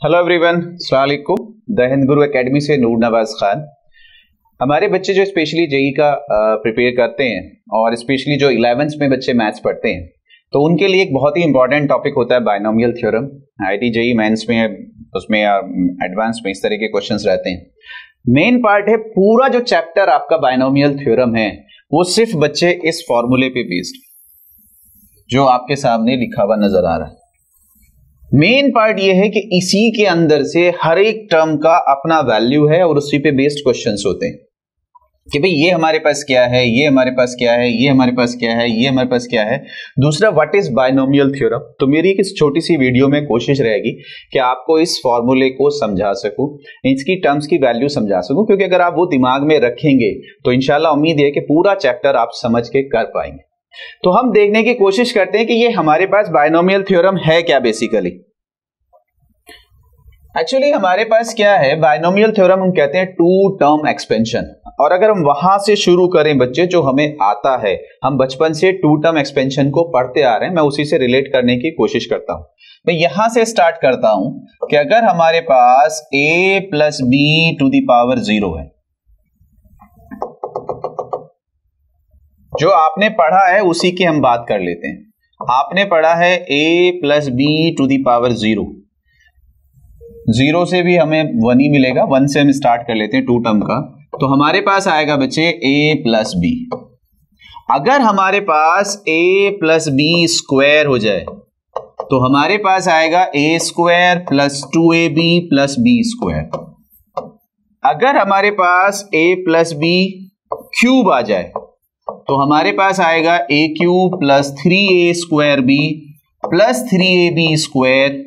Hello everyone, अस्सलाम वालेकुम। The Hind Guru academy से नूर नवाज खान। हमारे बच्चे जो स्पेशली जेई का प्रिपेयर करते हैं और स्पेशली जो 11th में बच्चे मैथ्स पढ़ते हैं तो उनके लिए एक बहुत ही इंपॉर्टेंट टॉपिक होता है binomial theorem. IIT JEE Mains में उसमें एडवांस में इस तरह के क्वेश्चंस रहते हैं। मेन पार्ट है पूरा जो चैप्टर आपका बायनोमियल थ्योरम है वो सिर्फ बच्चे इस फॉर्मूले पे बेस्ड जो आपके सामने लिखा हुआ नजर आ रहा है। मेन पार्ट ये है कि इसी के अंदर से हर एक टर्म का अपना वैल्यू है और उसी पे बेस्ड क्वेश्चंस होते हैं कि भाई ये हमारे पास क्या है, ये हमारे पास क्या है, ये हमारे पास क्या है, ये हमारे पास क्या है। दूसरा, व्हाट इज बायनोमियल थ्योरम। तो मेरी एक छोटी सी वीडियो में कोशिश रहेगी कि आपको इस फॉर्मूले को समझा सकूं, इसकी टर्म्स की वैल्यू समझा सकूं, क्योंकि अगर आप वो दिमाग में रखेंगे तो इंशाल्लाह उम्मीद है कि पूरा चैप्टर आप समझ के कर पाएंगे। तो हम देखने की कोशिश करते हैं कि ये हमारे पास बायनोमियल थ्योरम है क्या। बेसिकली एक्चुअली हमारे पास क्या है, बायनोमियल थ्योरम हम कहते हैं टू टर्म एक्सपेंशन। और अगर हम वहां से शुरू करें बच्चे, जो हमें आता है, हम बचपन से टू टर्म एक्सपेंशन को पढ़ते आ रहे हैं, मैं उसी से रिलेट करने की कोशिश करता हूं। मैं यहां से स्टार्ट करता हूं कि अगर हमारे पास a plus B to the power 0 है, जो आपने पढ़ा है उसी की हम बात कर लेते हैं। आपने पढ़ा है a plus B to the power 0 से भी हमें 1 ही मिलेगा। 1 से हम स्टार्ट कर लेते हैं टू टर्म का। तो हमारे पास आएगा बच्चे a प्लस बी। अगर हमारे पास a प्लस बी स्क्वायर हो जाए तो हमारे पास आएगा a square plus 2ab plus B square. अगर हमारे पास a प्लस बी क्यूब आ जाए तो हमारे पास आएगा a cube plus 3a square B plus 3ab square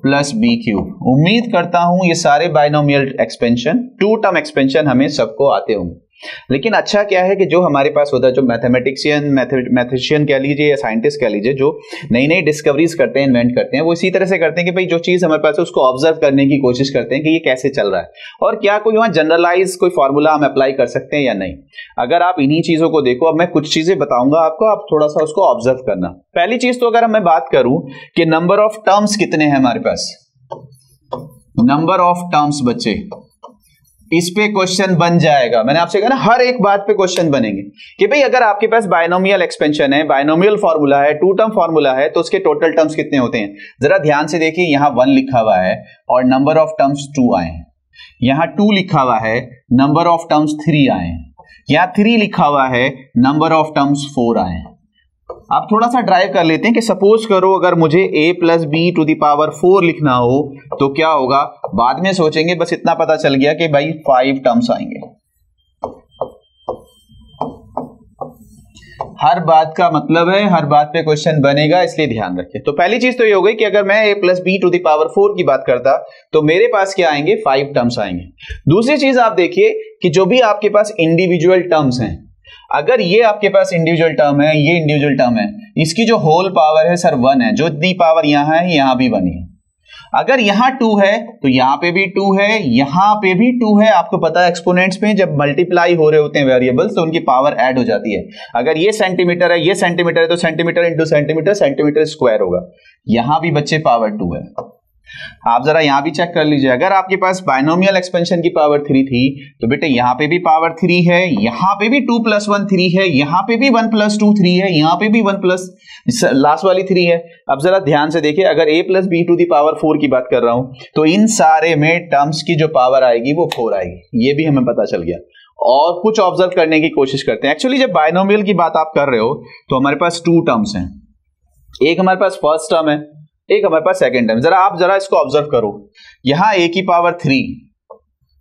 plus B cube. उम्मीद करता हूं ये सारे binomial expansion, two term expansion हमें सबको आते होंगे। लेकिन अच्छा क्या है कि जो हमारे पास होता है, जो मैथमेटिशियन कह लीजिए या साइंटिस्ट कह लीजिए, जो नई नई डिस्कवरीज करते हैं, इन्वेंट करते हैं, वो इसी तरह से करते हैं कि भाई जो चीज हमारे पास है उसको ऑब्जर्व करने की कोशिश करते हैं कि ये कैसे चल रहा है और क्या कोई वहां जनरलाइज कोई फॉर्मूला हम अप्लाई कर सकते हैं या नहीं। अगर आप इन्हीं चीजों को देखो, अब मैं कुछ चीजें बताऊंगा आपको, आप थोड़ा सा उसको ऑब्जर्व करना। पहली चीज तो अगर मैं बात करूं कि नंबर ऑफ टर्म्स कितने हैं हमारे पास, नंबर ऑफ टर्म्स बच्चे, इस पे क्वेश्चन बन जाएगा। मैंने आपसे कहा ना हर एक बात पे क्वेश्चन बनेंगे कि भाई अगर आपके पास बायनोमियल एक्सपेंशन है, बायनोमियल फॉर्मूला है, टू टर्म फॉर्मूला है, तो उसके टोटल टर्म्स कितने होते हैं। जरा ध्यान से देखिए, यहां 1 लिखा हुआ है और नंबर ऑफ टर्म्स 2 आए हैं। यहां 2 लिखा हुआ है, नंबर ऑफ टर्म्स 3 आए हैं। यहां 3 लिखा हुआ है, नंबर ऑफ टर्म्स 4 आए हैं। आप थोड़ा सा ड्राइव कर लेते हैं कि सपोज करो अगर मुझे a plus B to the power 4 लिखना हो तो क्या होगा। बाद में सोचेंगे, बस इतना पता चल गया कि भाई 5 टर्म्स आएंगे। हर बात का मतलब है, हर बात पे क्वेश्चन बनेगा, इसलिए ध्यान रखें। तो पहली चीज तो ये हो गई कि अगर मैं a plus B to the power 4 की बात करता तो मेरे पास क्या आएंगे, 5 टर्म्स आएंगे। दूसरी चीज आप देखिए कि जो भी आपके पास इंडिविजुअल टर्म्स हैं, अगर ये आपके पास इंडिविजुअल टर्म है, ये इंडिविजुअल टर्म है, इसकी जो होल पावर है सर 1 है, जो इतनी पावर यहां है यहां भी 1 है। अगर यहां 2 है तो यहां पे भी 2 है, यहां पे भी 2 है। आपको पता है एक्सपोनेंट्स में जब मल्टीप्लाई हो रहे होते हैं वेरिएबल्स तो उनकी पावर ऐड हो जाती है। अगर ये सेंटीमीटर है, ये सेंटीमीटर है, तो centimetre into centimetre, centimetre square होगा। यहां भी बच्चे पावर 2 है। आप जरा यहां भी चेक कर लीजिए, अगर आपके पास बायनोमियल एक्सपेंशन की पावर 3 थी तो बेटे यहां पे भी पावर 3 है, यहां पे भी 2 प्लस 1 3 है, यहां पे भी 1 प्लस 2 3 है, यहां पे भी 1 प्लस लास्ट वाली 3 है। अब जरा ध्यान से देखिए, अगर a plus B to the power 4 की बात कर रहा हूं तो इन सारे में टर्म्स की जो पावर आएगी वो 4 आएगी। ये भी हमें पता चल गया। और कुछ ऑब्जर्व करने की कोशिश करते हैं। एक्चुअली जब बायनोमियल की बात आप कर रहे हो तो हमारे पास 2 टर्म्स हैं। एक हमारे पास फर्स्ट टर्म है, एक हमारे पास सेकंड टर्म। आप जरा इसको ऑब्जर्व करो, यहां a की पावर 3,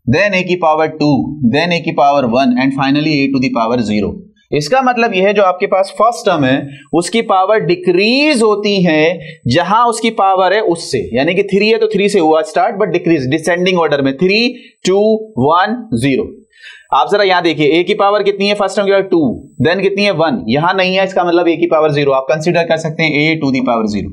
देन a की पावर 2, देन a की power 1 and finally a to the power 0। इसका मतलब यह है जो आपके पास फर्स्ट टर्म है उसकी पावर डिक्रीज होती है जहां उसकी पावर है उससे, यानी कि 3 है तो 3 से हुआ start but decrease descending order में 3 2 1 0। आप जरा यहां देखिए, a की पावर कितनी है, फर्स्ट टर्म की पावर 2, देन कितनी है 1, यहां नहीं है, इसका मतलब a की पावर 0। आप कंसीडर कर सकते हैं a to the power 0।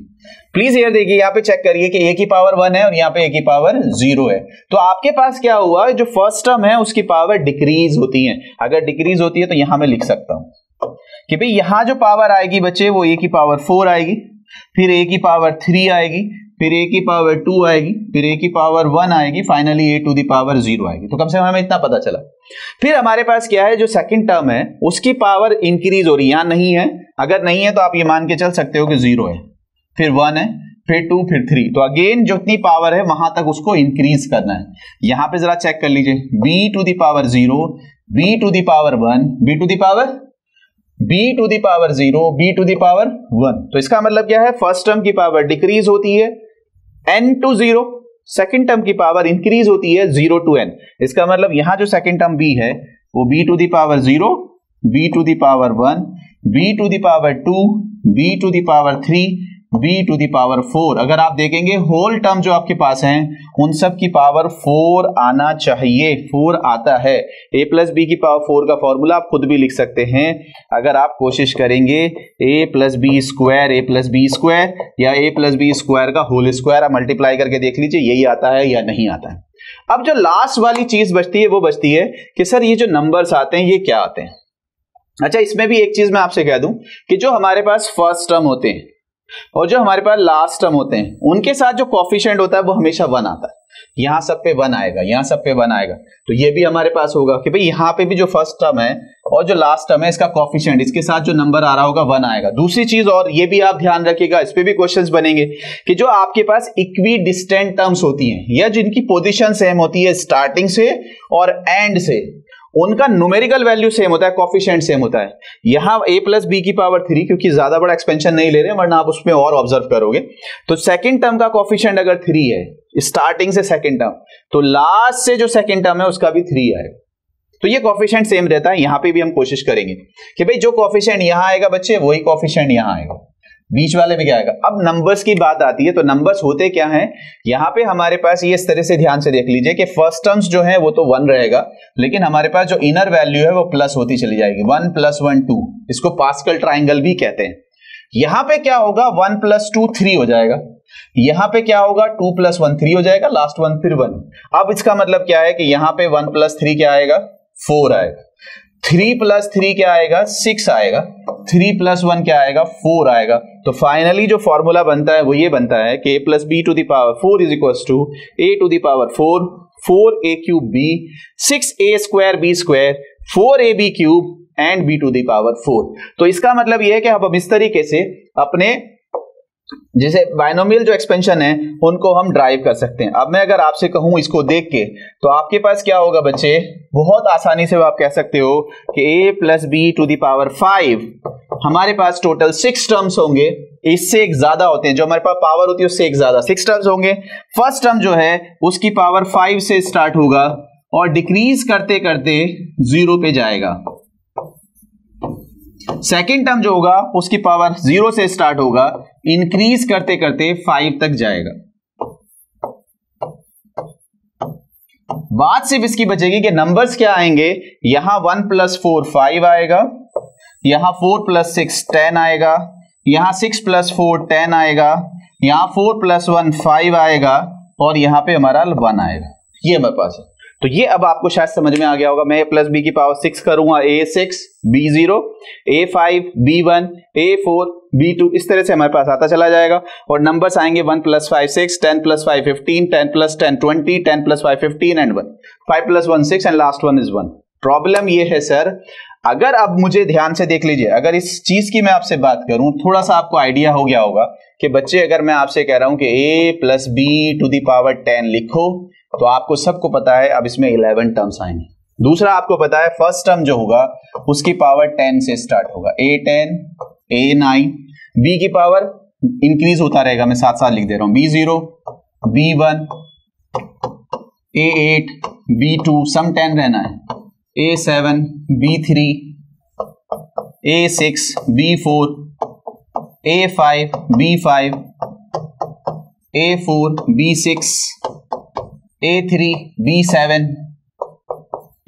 Please यार देखिए, यहां पे चेक करिए कि a की पावर 1 है और यहां पे a की पावर 0 है। तो आपके पास क्या हुआ, जो फर्स्ट टर्म है उसकी पावर डिक्रीज होती है। अगर डिक्रीज होती है तो यहां मैं लिख सकता हूं कि भाई यहां जो पावर आएगी बच्चे वो a की पावर 4 आएगी, फिर a की पावर 3 आएगी, फिर a की पावर 2 आएगी, फिर a की पावर 1 आएगी, finally a to the power 0 आएगी। तो कम से कम हमें इतना पता चला। फिर हमारे पास क्या है, जो सेकंड टर्म है उसकी पावर इंक्रीज हो रही है, यहां नहीं है, अगर नहीं है तो आप ये मान के चल सकते हो कि 0 है, फिर 1 है, फिर 2, फिर 3। तो अगेन जितनी पावर है वहां तक उसको इंक्रीज करना है। यहां पे जरा चेक कर लीजिए, b to the power 0, b to the power 1, b to the power 0, b to the power 1। तो इसका मतलब क्या है, फर्स्ट टर्म की पावर डिक्रीज होती है n टू 0, सेकंड टर्म की पावर इंक्रीज होती है 0 टू n। इसका मतलब यहां जो सेकंड टर्म b है वो b to the power 0, b to the power 1, b to the power 2, b to the power 3, b to the power 4। अगर आप देखेंगे होल टर्म जो आपके पास हैं उन सब की पावर 4 आना चाहिए, 4 आता है। a प्लस बी की पावर 4 का फॉर्मूला आप खुद भी लिख सकते हैं, अगर आप कोशिश करेंगे a plus B square, a plus B square या a प्लस बी स्क्वायर का होल स्क्वायर आप मल्टीप्लाई करके देख लीजिए यही आता है या नहीं आता है। अब जो लास्ट वाली चीज बचती है वो बचती है कि सर ये जो नंबर्स आते हैं ये क्या आते हैं। अच्छा, इसमें भी एक चीज मैं आपसे कह दूं कि जो हमारे पास फर्स्ट टर्म होते हैं और जो हमारे पास लास्ट टर्म होते हैं उनके साथ जो कोफिशिएंट होता है वो हमेशा 1 आता है। यहां सब पे 1 आएगा, यहां सब पे 1 आएगा। तो ये भी हमारे पास होगा कि भाई यहां पे भी जो फर्स्ट टर्म है और जो लास्ट टर्म है इसका कोफिशिएंट, इसके साथ जो नंबर आ रहा होगा 1 आएगा। दूसरी चीज और ये भी आप ध्यान रखिएगा, इस पे भी क्वेश्चंस बनेंगे कि जो आपके पास इक्वी डिस्टेंट टर्म्स होती हैं या जिनकी पोजीशन सेम होती है स्टार्टिंग से और एंड से, उनका न्यूमेरिकल वैल्यू सेम होता है, कोफिशिएंट सेम होता है। यहां a प्लस बी की पावर 3, क्योंकि ज्यादा बड़ा एक्सपेंशन नहीं ले रहे वरना आप उसमें और ऑब्जर्व करोगे, तो सेकंड टर्म का कोफिशिएंट अगर 3 है स्टार्टिंग से सेकंड टर्म, तो लास्ट से जो सेकंड टर्म है उसका भी 3 आएगा। तो ये कोफिशिएंट सेम रहता है। यहां पे भी हम कोशिश करेंगे कि भाई जो कोफिशिएंट यहां आएगा बच्चे वही कोफिशिएंट यहां आएगा, बीच वाले में क्या आएगा। अब नंबर्स की बात आती है, तो नंबर्स होते क्या हैं, यहां पे हमारे पास ये इस तरह से ध्यान से देख लीजिए कि फर्स्ट टर्म्स जो है वो तो 1 रहेगा, लेकिन हमारे पास जो इनर वैल्यू है वो प्लस होती चली जाएगी। 1 + 1 2, इसको पास्कल ट्राइंगल भी कहते हैं। यहां पे क्या होगा, 1 + 2 3 हो जाएगा, यहां पे क्या होगा 2 + 1 3 हो जाएगा, लास्ट 1 फिर 1। अब इसका मतलब क्या है कि यहां पे 1 + 3 क्या आएगा, 4 आएगा, 3 + 3 क्या आएगा, 6 आएगा, 3 + 1 क्या आएगा, 4 आएगा। तो फाइनली जो फॉर्मूला बनता है वो ये बनता है कि a + b to the power 4 = a to the power 4, 4a³ b, 6a² b², 4ab³ and b to the power 4। तो इसका मतलब ये है कि अब इस तरीके से अपने जैसे बाइनोमियल जो एक्सपेंशन है उनको हम ड्राइव कर सकते हैं। अब मैं अगर आपसे कहूं इसको देख के, तो आपके पास क्या होगा बच्चे, बहुत आसानी से आप कह सकते हो कि a + b to the power 5, हमारे पास टोटल 6 टर्म्स होंगे, इससे एक ज्यादा होते हैं, जो हमारे पास पावर होती है उससे एक ज्यादा 6 टर्म्स होंगे। फर्स्ट टर्म जो है उसकी पावर 5 से स्टार्ट होगा और डिक्रीज करते करते 0 पे जाएगा। सेकेंड टर्म जो होगा उसकी पावर 0 से स्टार्ट होगा, इंक्रीज करते करते 5 तक जाएगा। बात सिर्फ इसकी बचेगी कि नंबर्स क्या आएंगे, यहां 1 + 4 5 आएगा, यहां 4 + 6 10 आएगा, यहां 6 + 4 10 आएगा, यहां 4 + 1 5 आएगा और यहां पे हमारा 1 आएगा। ये हमारे पास है। तो ये अब आपको शायद समझ में आ गया होगा। मैं a + b की पावर 6 करूंगा, a6 b0, a5 b1, a4 b2, इस तरह से हमारे पास आता चला जाएगा। और नंबर्स आएंगे 1 + 5 6, 10 + 5 15, 10 + 10 20, 10 + 5 15 and 1, 5 + 1 6 and last 1 is 1। Problem ये है सर, अगर अब मुझे ध्यान से देख लीजिए, अगर इस चीज की मैं आपसे बात करूं, थोड़ा सा आपको आइडिया हो गया होगा कि बच्चे अगर मैं आपसे कह रहा हूं कि a + b to the power 10 लिखो, तो आपको सबको पता है अब इसमें 11 टर्म्स आएंगे। दूसरा आपको पता है फर्स्ट टर्म जो होगा उसकी पावर 10 से स्टार्ट होगा, a10 a9, b की पावर इंक्रीज होता रहेगा, मैं साथ साथ लिख दे रहा हूं, b0 b1 a8 b2, सम 10 रहना है, a7 b3 a6 b4 a5 b5 a4 b6 a3 b7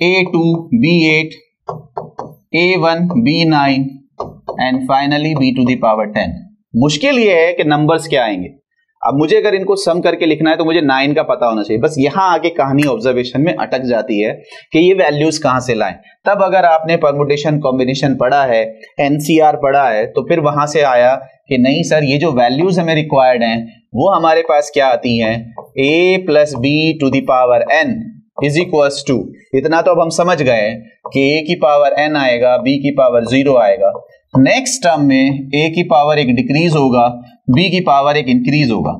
a2 b8 a1 b9 and finally b to the power 10। मुश्किल ये है कि नंबर्स क्या आएंगे। अब मुझे अगर इनको सम करके लिखना है तो मुझे 9 का पता होना चाहिए। बस यहां आगे कहानी ऑब्जर्वेशन में अटक जाती है कि ये वैल्यूज कहां से लाएं। तब अगर आपने परमुटेशन कॉम्बिनेशन पढ़ा है, एनसीआर पढ़ा है, तो फिर वहां से आया कि नहीं सर ये जो वैल्यूज हमें रिक्वायर्ड हैं वो हमारे पास क्या आती हैं, a plus B to the power n is equals to, इतना तो अब हम समझ गए कि a की पावर n आएगा, b की पावर 0 आएगा। नेक्स्ट टर्म में a की पावर एक डिक्रीज होगा, b की पावर एक इंक्रीज होगा,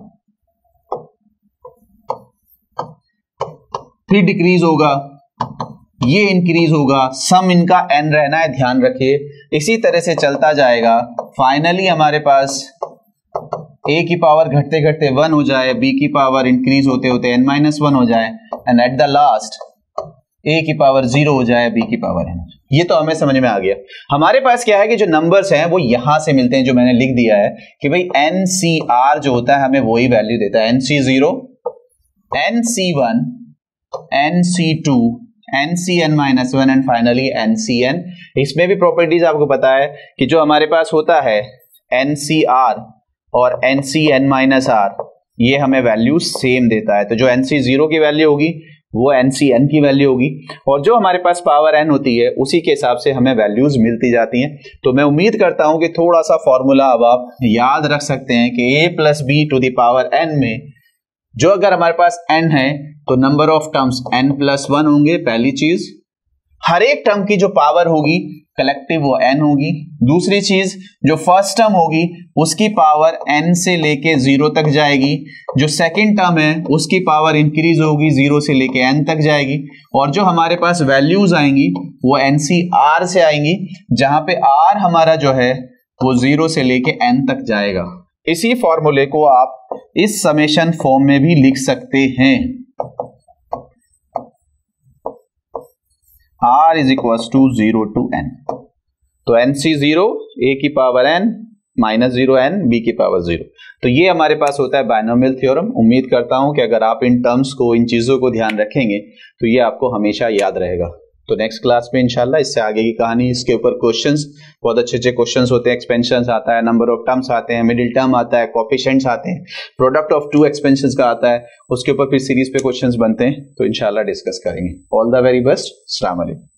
फिर डिक्रीज होगा, ये इंक्रीज होगा, सम इनका n रहना है, ध्यान रखिए। इसी तरह से चलता जाएगा, फाइनली हमारे पास a की पावर घटते घटते 1 हो जाए, b की पावर इंक्रीज होते होते n-1 हो जाए, and at the last a की पावर 0 हो जाए, b की पावर n। ये तो हमें समझ में आ गया। हमारे पास क्या है कि जो नंबर्स हैं वो यहां से मिलते हैं, जो मैंने लिख दिया है कि भाई NCR जो होता है हमें वही वैल्यू देता है, NC0, NC1, NC2, NCn-1 and finally NCn। इसमें भी प्रॉपर्टीज आपको पता है कि जो हमारे पास होता है NCR और NCn-R, ये हमें वैल्यू सेम देता है। तो जो NC0 की वैल्यू होगी वो NCn की वैल्यू होगी, और जो हमारे पास पावर n होती है उसी के हिसाब से हमें वैल्यूज मिलती जाती हैं। तो मैं उम्मीद करता हूं कि थोड़ा सा फॉर्मूला अब आप याद रख सकते हैं कि a plus B to the power n में जो अगर हमारे पास n है तो नंबर ऑफ टर्म्स n+1 होंगे, पहली चीज। हर एक टर्म की जो पावर होगी कलेक्टिव वो n होगी। दूसरी चीज, जो फर्स्ट टर्म होगी उसकी पावर n से लेके 0 तक जाएगी, जो सेकंड टर्म है उसकी पावर इंक्रीज होगी 0 से लेके n तक जाएगी, और जो हमारे पास वैल्यूज आएंगी वो NCR से आएंगी, जहां पे r हमारा जो है वो 0 से लेके n तक जाएगा। इसी फॉर्मूले को आप इस समेशन फॉर्म में भी लिख सकते हैं, r is equal to 0 to n। तो NC0 a की पावर n -0n b की पावर 0। तो ये हमारे पास होता है बायनोमियल थ्योरम। उम्मीद करता हूं कि अगर आप इन टर्म्स को, इन चीजों को ध्यान रखेंगे तो ये आपको हमेशा याद रहेगा। तो नेक्स्ट क्लास में इंशाल्लाह इससे आगे की कहानी, इसके ऊपर क्वेश्चंस, बहुत अच्छे अच्छे क्वेश्चंस होते हैं। एक्सपेंशंस आता है, नंबर ऑफ टर्म्स आते हैं, मिडिल टर्म आता है, कोएफिशिएंट्स आते हैं, प्रोडक्ट ऑफ टू एक्सपेंशंस का आता है, उसके ऊपर फिर सीरीज पे क्वेश्चंस बनते हैं। तो इंशाल्लाह डिस्कस करेंगे। All the very best. अस्सलाम वालेकुम।